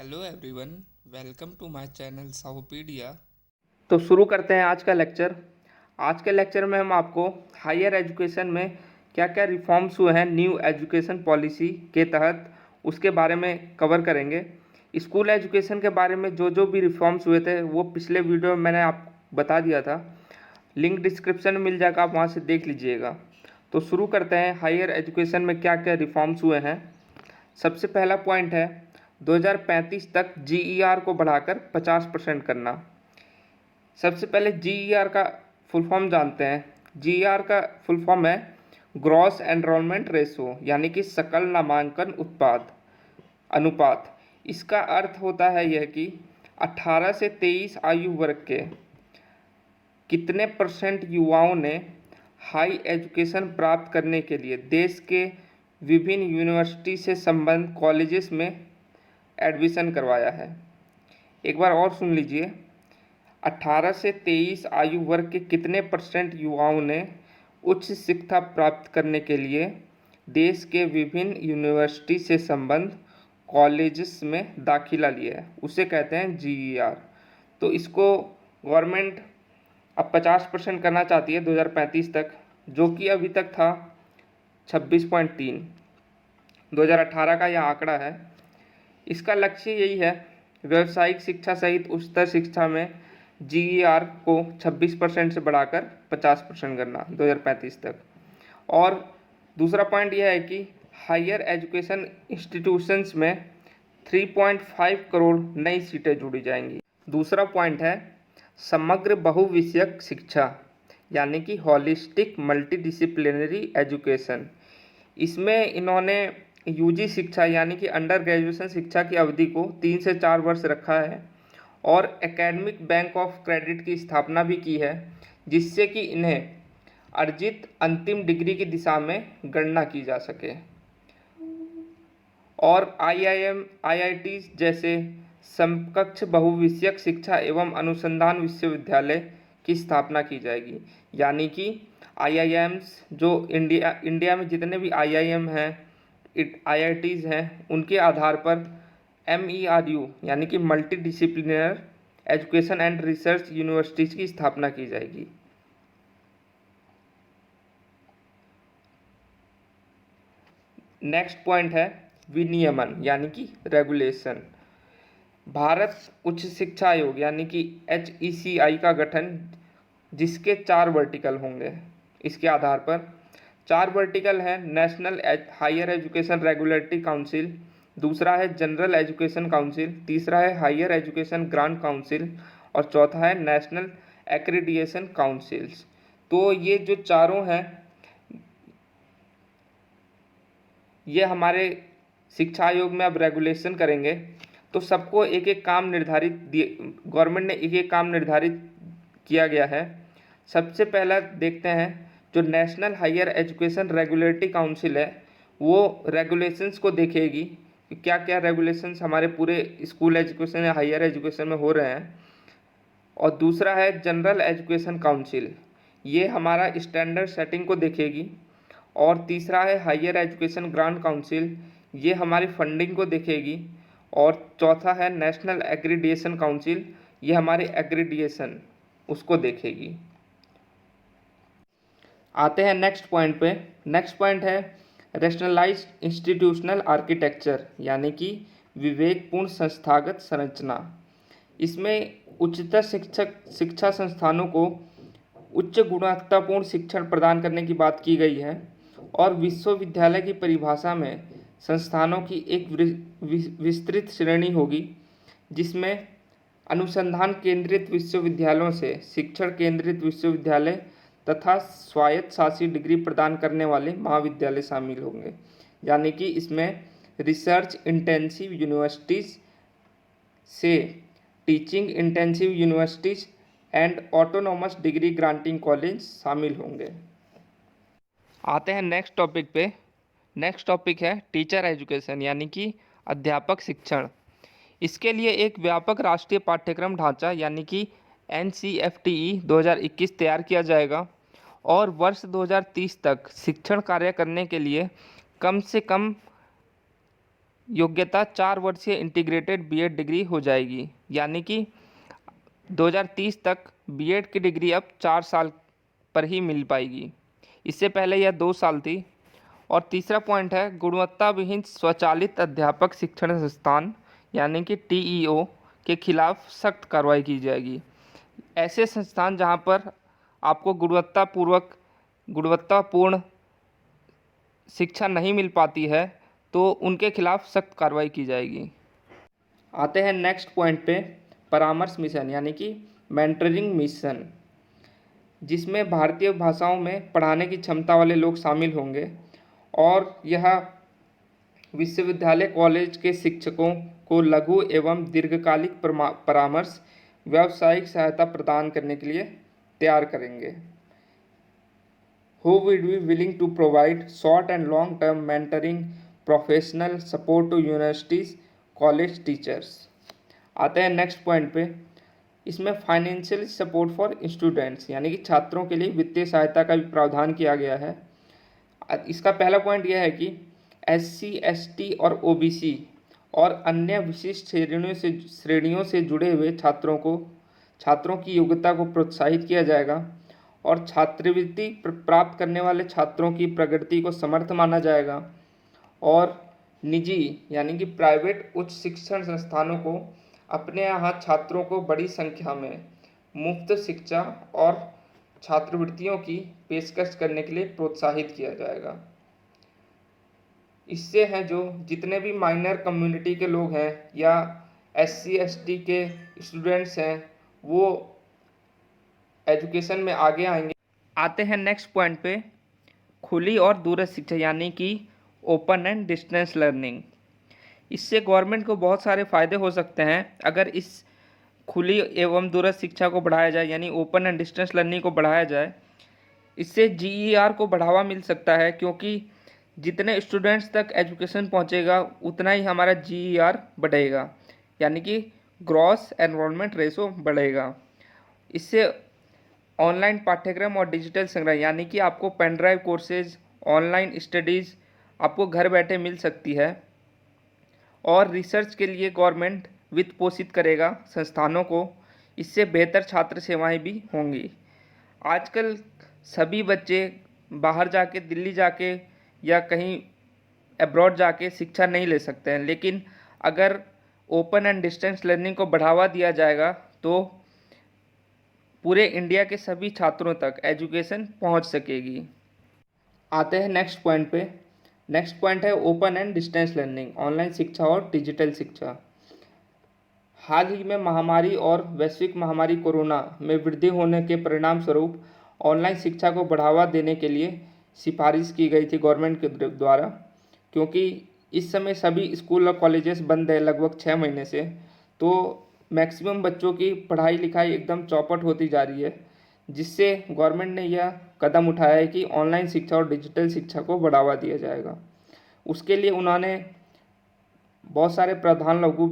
Hello everyone, welcome to my channel Sahopedia. तो शुरू करते हैं आज का लेक्चर। आज के लेक्चर में हम आपको हायर एजुकेशन में क्या क्या रिफॉर्म्स हुए हैं न्यू एजुकेशन पॉलिसी के तहत उसके बारे में कवर करेंगे। स्कूल एजुकेशन के बारे में जो जो भी रिफॉर्म्स हुए थे वो पिछले वीडियो में मैंने आप बता दिया था, लिंक डिस्क्रिप्शन में मिल जाएगा, आप वहाँ से देख लीजिएगा। तो शुरू करते हैं हायर एजुकेशन में क्या क्या रिफॉर्म्स हुए हैं। सबसे पहला पॉइंट है 2035 तक जीईआर को बढ़ाकर 50% करना। सबसे पहले जीईआर का फुल फॉर्म जानते हैं। जीईआर का फुल फॉर्म है ग्रॉस एनरोलमेंट रेशो, यानी कि सकल नामांकन उत्पाद अनुपात। इसका अर्थ होता है यह कि 18 से 23 आयु वर्ग के कितने % युवाओं ने हाई एजुकेशन प्राप्त करने के लिए देश के विभिन्न यूनिवर्सिटी से संबद्ध कॉलेजेस में एडमिशन करवाया है। एक बार और सुन लीजिए, 18 से 23 आयु वर्ग के कितने % युवाओं ने उच्च शिक्षा प्राप्त करने के लिए देश के विभिन्न यूनिवर्सिटी से संबद्ध कॉलेजेस में दाखिला लिया है, उसे कहते हैं जीईआर। तो इसको गवर्नमेंट अब 50% करना चाहती है 2035 तक, जो कि अभी तक था 26.3। 2018 का यह आंकड़ा है। इसका लक्ष्य यही है, व्यावसायिक शिक्षा सहित उच्चतर शिक्षा में जीईआर को 26% से बढ़ाकर 50% करना 2035 तक। और दूसरा पॉइंट यह है कि हायर एजुकेशन इंस्टीट्यूशंस में 3.5 करोड़ नई सीटें जुड़ी जाएंगी। दूसरा पॉइंट है समग्र बहुविषयक शिक्षा, यानी कि हॉलिस्टिक मल्टीडिसिप्लिनरी एजुकेशन। इसमें इन्होंने यूजी शिक्षा यानी कि अंडर ग्रेजुएशन शिक्षा की अवधि को 3 से 4 वर्ष रखा है और एकेडमिक बैंक ऑफ क्रेडिट की स्थापना भी की है, जिससे कि इन्हें अर्जित अंतिम डिग्री की दिशा में गणना की जा सके। और आईआईएम आईआईटी जैसे समकक्ष बहुविषयक शिक्षा एवं अनुसंधान विश्वविद्यालय की स्थापना की जाएगी, यानी कि आईआईएम्स जो इंडिया में जितने भी आईआईएम हैं, आईआईटीज़ हैं, उनके आधार पर MERU यानी कि multi disciplinary education and research universities की स्थापना की जाएगी। नेक्स्ट पॉइंट है विनियमन यानी कि रेगुलेशन। भारत उच्च शिक्षा आयोग यानी कि HECI का गठन, जिसके 4 वर्टिकल होंगे। इसके आधार पर 4 वर्टिकल हैं। National higher education regulatory council, दूसरा है जनरल एजुकेशन काउंसिल, तीसरा है हायर एजुकेशन ग्रांट काउंसिल और चौथा है नेशनल एक्रीडिएशन काउंसिल्स। तो ये जो चारों हैं ये हमारे शिक्षा आयोग में अब रेगुलेशन करेंगे। तो सबको एक एक काम निर्धारित गवर्नमेंट ने एक एक काम निर्धारित किया गया है। सबसे पहला देखते हैं, जो national higher education regulatory council है वो रेगुलेशंस को देखेगी कि क्या क्या रेगुलेशंस हमारे पूरे स्कूल एजुकेशन या हायर एजुकेशन में हो रहे हैं। और दूसरा है जनरल एजुकेशन काउंसिल, ये हमारा स्टैंडर्ड सेटिंग को देखेगी। और तीसरा है हायर एजुकेशन ग्रांट काउंसिल, ये हमारी फंडिंग को देखेगी। और चौथा है नेशनल एक्रीडिएशन काउंसिल, ये हमारे एक्रीडिएशन उसको देखेगी। आते हैं नेक्स्ट पॉइंट पे। नेक्स्ट पॉइंट है रैशनलाइज्ड इंस्टीट्यूशनल आर्किटेक्चर, यानी कि विवेकपूर्ण संस्थागत संरचना। इसमें उच्चतर शिक्षा संस्थानों को उच्च गुणवत्तापूर्ण शिक्षण प्रदान करने की बात की गई है। और विश्वविद्यालय की परिभाषा में संस्थानों की एक विस्तृत श्रेणी होगी, जिसमें अनुसंधान केंद्रित विश्वविद्यालयों से शिक्षण केंद्रित विश्वविद्यालय तथा स्वायत्त शासी डिग्री प्रदान करने वाले महाविद्यालय शामिल होंगे। यानी कि इसमें रिसर्च इंटेंसिव यूनिवर्सिटीज़ से teaching intensive universities and autonomous degree granting college शामिल होंगे। आते हैं नेक्स्ट टॉपिक पे। नेक्स्ट टॉपिक है टीचर एजुकेशन, यानी कि अध्यापक शिक्षण। इसके लिए एक व्यापक राष्ट्रीय पाठ्यक्रम ढांचा यानी कि NCFTE 2021 तैयार किया जाएगा और वर्ष 2030 तक शिक्षण कार्य करने के लिए कम से कम योग्यता 4 वर्षीय इंटीग्रेटेड बीएड डिग्री हो जाएगी, यानी कि 2030 तक बीएड की डिग्री अब 4 साल पर ही मिल पाएगी। इससे पहले यह 2 साल थी। और तीसरा पॉइंट है गुणवत्ता विहीन स्वचालित अध्यापक शिक्षण संस्थान यानी कि टीईओ के खिलाफ सख्त कार्रवाई की जाएगी। ऐसे संस्थान जहां पर आपको गुणवत्तापूर्ण शिक्षा नहीं मिल पाती है तो उनके खिलाफ सख्त कार्रवाई की जाएगी। आते हैं नेक्स्ट पॉइंट पे, परामर्श मिशन यानी कि मेंटरिंग मिशन, जिसमें भारतीय भाषाओं में पढ़ाने की क्षमता वाले लोग शामिल होंगे और यह विश्वविद्यालय कॉलेज के शिक्षकों को लघु एवं दीर्घकालिक परामर्श व्यावसायिक सहायता प्रदान करने के लिए तैयार करेंगे। Who would be willing to provide short and long term mentoring professional support to universities college teachers। आते हैं नेक्स्ट पॉइंट पे, इसमें फाइनेंशियल सपोर्ट फॉर स्टूडेंट्स यानी कि छात्रों के लिए वित्तीय सहायता का भी प्रावधान किया गया है। इसका पहला पॉइंट यह है कि SC ST और OBC और अन्य विशिष्ट श्रेणियों से जुड़े हुए छात्रों की योग्यता को प्रोत्साहित किया जाएगा और छात्रवृत्ति प्राप्त करने वाले छात्रों की प्रगति को समर्थ माना जाएगा और निजी यानी कि प्राइवेट उच्च शिक्षण संस्थानों को अपने यहाँ छात्रों को बड़ी संख्या में मुफ्त शिक्षा और छात्रवृत्तियों की पेशकश करने के लिए प्रोत्साहित किया जाएगा। इससे हैं जो जितने भी माइनर कम्युनिटी के लोग हैं या SC ST के स्टूडेंट्स हैं वो एजुकेशन में आगे आएंगे। आते हैं नेक्स्ट पॉइंट पे, खुली और दूरस्थ शिक्षा यानी कि ओपन एंड डिस्टेंस लर्निंग। इससे गवर्नमेंट को बहुत सारे फ़ायदे हो सकते हैं अगर इस खुली एवं दूरस्थ शिक्षा को बढ़ाया जाए यानी ओपन एंड डिस्टेंस लर्निंग को बढ़ाया जाए। इससे GER को बढ़ावा मिल सकता है क्योंकि जितने स्टूडेंट्स तक एजुकेशन पहुंचेगा उतना ही हमारा GER बढ़ेगा यानी कि ग्रॉस एनरोलमेंट रेशो बढ़ेगा। इससे ऑनलाइन पाठ्यक्रम और डिजिटल संग्रह यानी कि आपको pen drive courses online studies आपको घर बैठे मिल सकती है और रिसर्च के लिए गवर्नमेंट वित्त पोषित करेगा संस्थानों को। इससे बेहतर छात्र सेवाएं भी होंगी। आजकल सभी बच्चे बाहर जाके दिल्ली जाके या कहीं अब्रॉड जाके शिक्षा नहीं ले सकते हैं, लेकिन अगर ओपन एंड डिस्टेंस लर्निंग को बढ़ावा दिया जाएगा तो पूरे इंडिया के सभी छात्रों तक एजुकेशन पहुंच सकेगी। आते हैं नेक्स्ट पॉइंट पे। नेक्स्ट पॉइंट है open and distance learning, online शिक्षा और डिजिटल शिक्षा। हाल ही में महामारी और वैश्विक महामारी कोरोना में वृद्धि होने के परिणाम स्वरूप ऑनलाइन शिक्षा को बढ़ावा देने के लिए सिफारिश की गई थी गवर्नमेंट के द्वारा, क्योंकि इस समय सभी स्कूल और कॉलेजेस बंद है लगभग 6 महीने से, तो मैक्सिमम बच्चों की पढ़ाई लिखाई एकदम चौपट होती जा रही है, जिससे गवर्नमेंट ने यह कदम उठाया है कि ऑनलाइन शिक्षा और डिजिटल शिक्षा को बढ़ावा दिया जाएगा। उसके लिए उन्होंने बहुत सारे प्रावधान लागू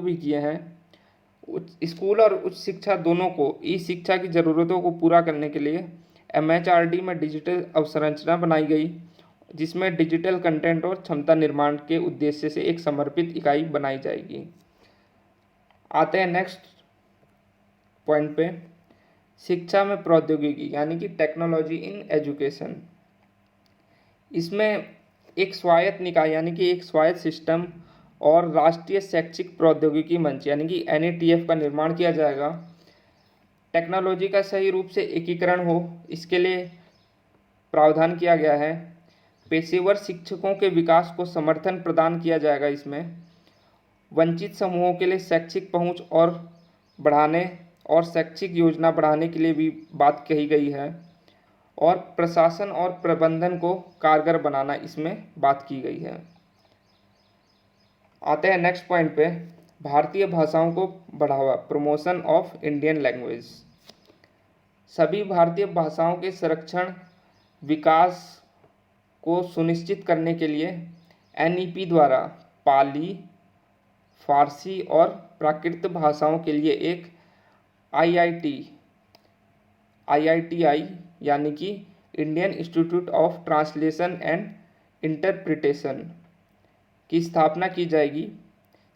भी किए हैं। स्कूल और उच्च शिक्षा दोनों को ई शिक्षा की ज़रूरतों को पूरा करने के लिए MHRD में डिजिटल अवसंरचना बनाई गई, जिसमें डिजिटल कंटेंट और क्षमता निर्माण के उद्देश्य से एक समर्पित इकाई बनाई जाएगी। आते हैं नेक्स्ट पॉइंट पे, शिक्षा में प्रौद्योगिकी यानी कि टेक्नोलॉजी इन एजुकेशन। इसमें एक स्वायत्त निकाय यानी कि एक स्वायत्त सिस्टम और राष्ट्रीय शैक्षिक प्रौद्योगिकी मंच यानी कि NATF का निर्माण किया जाएगा। टेक्नोलॉजी का सही रूप से एकीकरण हो, इसके लिए प्रावधान किया गया है। पेशेवर शिक्षकों के विकास को समर्थन प्रदान किया जाएगा। इसमें वंचित समूहों के लिए शैक्षिक पहुंच और बढ़ाने और शैक्षिक योजना बढ़ाने के लिए भी बात कही गई है और प्रशासन और प्रबंधन को कारगर बनाना इसमें बात की गई है। आते हैं नेक्स्ट पॉइंट पे, भारतीय भाषाओं को बढ़ावा, प्रमोशन ऑफ इंडियन लैंग्वेज। सभी भारतीय भाषाओं के संरक्षण विकास को सुनिश्चित करने के लिए NEP द्वारा पाली, फारसी और प्राकृत भाषाओं के लिए एक IITI यानी कि Indian institute of translation and interpretation की स्थापना की जाएगी,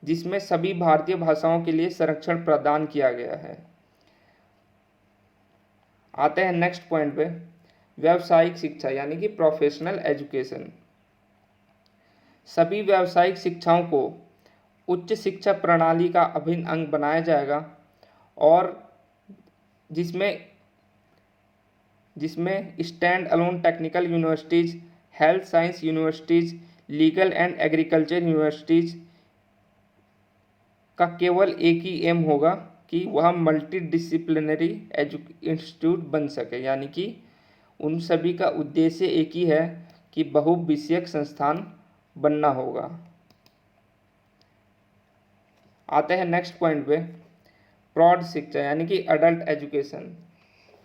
जिसमें सभी भारतीय भाषाओं के लिए संरक्षण प्रदान किया गया है। आते हैं नेक्स्ट पॉइंट पे, व्यावसायिक शिक्षा यानी कि प्रोफेशनल एजुकेशन। सभी व्यावसायिक शिक्षाओं को उच्च शिक्षा प्रणाली का अभिन्न अंग बनाया जाएगा और जिसमें stand alone technical universities, health science universities, legal and agriculture universities का केवल एक ही एम होगा कि वह मल्टी डिसिप्लिनरी इंस्टीट्यूट बन सके, यानी कि उन सभी का उद्देश्य एक ही है कि बहुविषयक संस्थान बनना होगा। आते हैं नेक्स्ट पॉइंट पे, प्रौढ़ शिक्षा यानी कि अडल्ट एजुकेशन।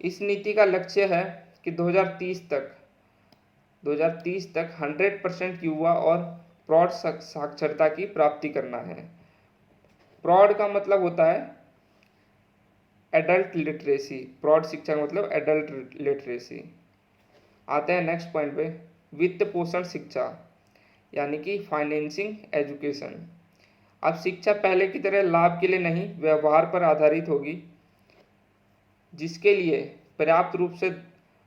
इस नीति का लक्ष्य है कि 2030 तक 100% युवा और प्रौढ़ साक्षरता की प्राप्ति करना है। प्रौढ़ का मतलब होता है एडल्ट लिटरेसी, प्रौढ़ शिक्षा का मतलब एडल्ट लिटरेसी। आते हैं नेक्स्ट पॉइंट पे, वित्त पोषण शिक्षा यानी कि फाइनेंसिंग एजुकेशन। अब शिक्षा पहले की तरह लाभ के लिए नहीं, व्यवहार पर आधारित होगी, जिसके लिए पर्याप्त रूप से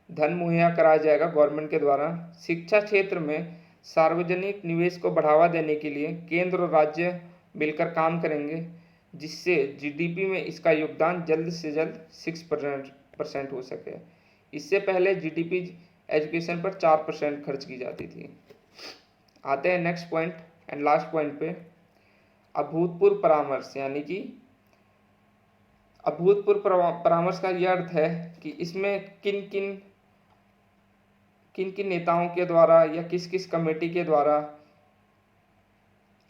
धन मुहैया कराया जाएगा गवर्नमेंट के द्वारा। शिक्षा क्षेत्र में सार्वजनिक निवेश को बढ़ावा देने के लिए केंद्र और राज्य मिलकर काम करेंगे, जिससे जीडीपी में इसका योगदान जल्द से जल्द 6% हो सके। इससे पहले जीडीपी एजुकेशन पर 4% खर्च की जाती थी। आते हैं next point and last point पे, अभूतपूर्व परामर्श यानी कि अभूतपूर्व परामर्श का यह अर्थ है कि इसमें किन किन नेताओं के द्वारा या किस किस कमेटी के द्वारा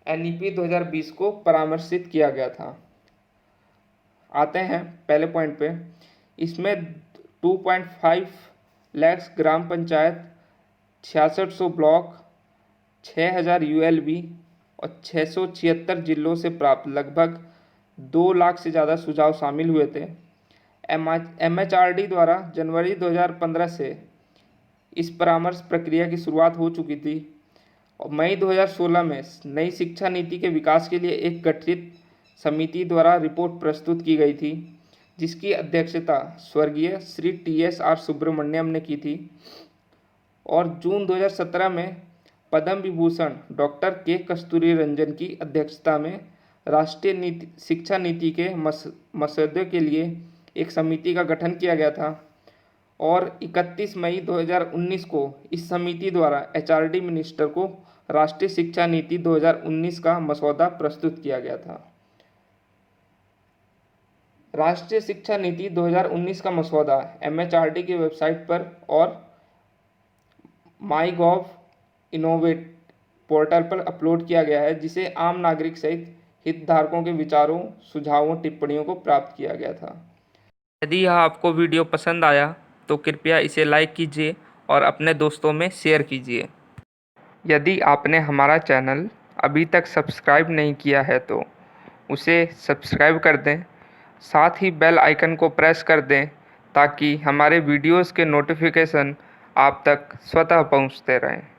एनईपी 2020 को परामर्शित किया गया था। आते हैं पहले पॉइंट पे, इसमें 2.5 लाख ग्राम पंचायत, 6600 ब्लॉक, 6000 यूएलबी और 676 जिलों से प्राप्त लगभग 2 लाख से ज़्यादा सुझाव शामिल हुए थे। एमएचआरडी द्वारा जनवरी 2015 से इस परामर्श प्रक्रिया की शुरुआत हो चुकी थी और मई 2016 में नई शिक्षा नीति के विकास के लिए एक गठित समिति द्वारा रिपोर्ट प्रस्तुत की गई थी, जिसकी अध्यक्षता स्वर्गीय श्री TSR सुब्रमण्यम ने की थी। और जून 2017 में पद्म विभूषण डॉक्टर के कस्तूरी रंजन की अध्यक्षता में राष्ट्रीय शिक्षा नीति के मसौदे के लिए एक समिति का गठन किया गया था और 31 मई 2019 को इस समिति द्वारा एचआरडी मिनिस्टर को राष्ट्रीय शिक्षा नीति 2019 का मसौदा प्रस्तुत किया गया था। राष्ट्रीय शिक्षा नीति 2019 का मसौदा एमएचआरडी की वेबसाइट पर और माईगॉव इनोवेट पोर्टल पर अपलोड किया गया है, जिसे आम नागरिक सहित हितधारकों के विचारों, सुझावों, टिप्पणियों को प्राप्त किया गया था। यदि यह आपको वीडियो पसंद आया तो कृपया इसे लाइक कीजिए और अपने दोस्तों में शेयर कीजिए। यदि आपने हमारा चैनल अभी तक सब्सक्राइब नहीं किया है तो उसे सब्सक्राइब कर दें, साथ ही बेल आइकन को प्रेस कर दें ताकि हमारे वीडियोस के नोटिफिकेशन आप तक स्वतः पहुंचते रहें।